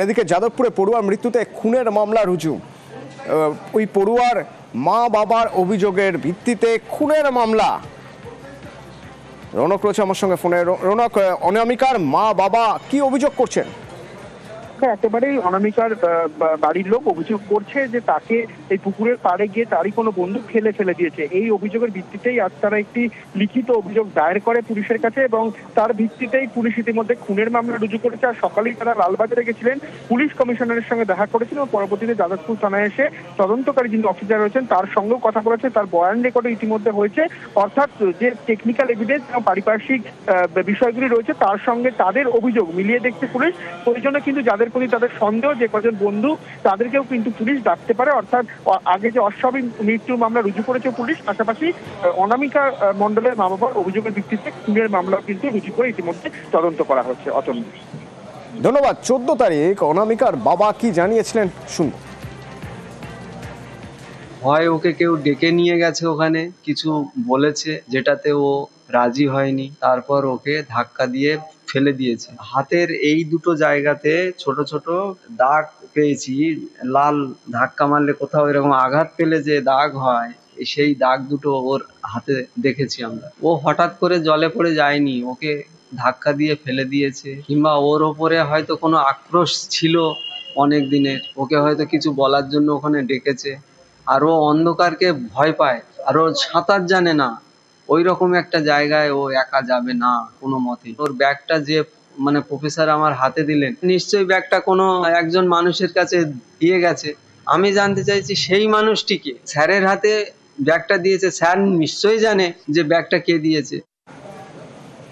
এদিকে যাদবপুরে পড়ুয়ার মৃত্যুতে খুনের মামলা রুজু। ওই পড়ুয়ার মা বাবার অভিযোগের ভিত্তিতে খুনের মামলা। রৌনক রয়েছে আমার সঙ্গে ফোনে। রৌনক, অনামিকার মা বাবা কি অভিযোগ করছেন? একেবারেই অনামিকার বাড়ির লোক অভিযোগ করছে যে তাকে এই পুকুরের পাড়ে গিয়ে তারই কোনো বন্ধু ফেলে দিয়েছে। এই অভিযোগের ভিত্তিতেই আজ তারা একটি লিখিত অভিযোগ দায়ের করে পুলিশের কাছে এবং তার ভিত্তিতেই পুলিশ ইতিমধ্যে খুনের মামলা রুজু করেছে। আর সকালেই তারা লালবাজারে গেছিলেন, পুলিশ কমিশনারের সঙ্গে দেখা করেছেন এবং পরবর্তীতে যাদবপুর থানায় এসে তদন্তকারী যিনি অফিসার রয়েছেন তার সঙ্গেও কথা বলেছে। তার বয়ান রেকর্ডও ইতিমধ্যে হয়েছে। অর্থাৎ যে টেকনিক্যাল এভিডেন্স এবং পারিপার্শ্বিক বিষয়গুলি রয়েছে তার সঙ্গে তাদের অভিযোগ মিলিয়ে দেখছে পুলিশ। ওই জন্য কিন্তু যাদের প্রতি তাদের সন্দেহ যে কজন বন্ধু তাদেরকেও কিন্তু পুলিশ ডাকতে পারে। অর্থাৎ আগে যে অস্বাভাবিক মৃত্যুর মামলা রুজু করেছে পুলিশ, পাশাপাশি অনামিকা মণ্ডলের মা বাবার অভিযোগের ভিত্তিতে খুনের মামলা কিন্তু রুজু করে ইতিমধ্যে তদন্ত করা হচ্ছে। অতন, ধন্যবাদ। 14 তারিখ অনামিকার বাবা কি জানিয়েছিলেন শুনুন। হয় ওকে কেউ ডেকে নিয়ে গেছে, ওখানে কিছু বলেছে যেটাতে ও রাজি হয়নি, তারপর ওকে ধাক্কা দিয়ে ফেলে দিয়েছে। হাতের এই দুটো জায়গাতে ছোট ছোট দাগ পেয়েছি, লাল, ধাক্কা মারলে কোথাও এরকম আঘাত পেলে যে দাগ হয় সেই দাগ দুটো ওর হাতে দেখেছি আমরা। ও হঠাৎ করে জলে পড়ে যায়নি, ওকে ধাক্কা দিয়ে ফেলে দিয়েছে, কিংবা ওর ওপরে হয়তো কোনো আক্রোশ ছিল অনেক দিনের, ওকে হয়তো কিছু বলার জন্য ওখানে ডেকেছে। আর ও অন্ধকারকে ভয় পায়, আর ও সাঁতার জানে না, ওই রকম একটা জায়গায় ও একা যাবে না কোনো মতে। ওর ব্যাগটা যে প্রফেসর আমার হাতে দিলেন, নিশ্চয়ই ব্যাগটা কোনো একজন মানুষের কাছে দিয়ে গেছে। আমি জানতে চাইছি সেই মানুষটিকে স্যারের হাতে ব্যাগটা দিয়েছে, স্যার নিশ্চয়ই জানে যে ব্যাগটা কে দিয়েছে।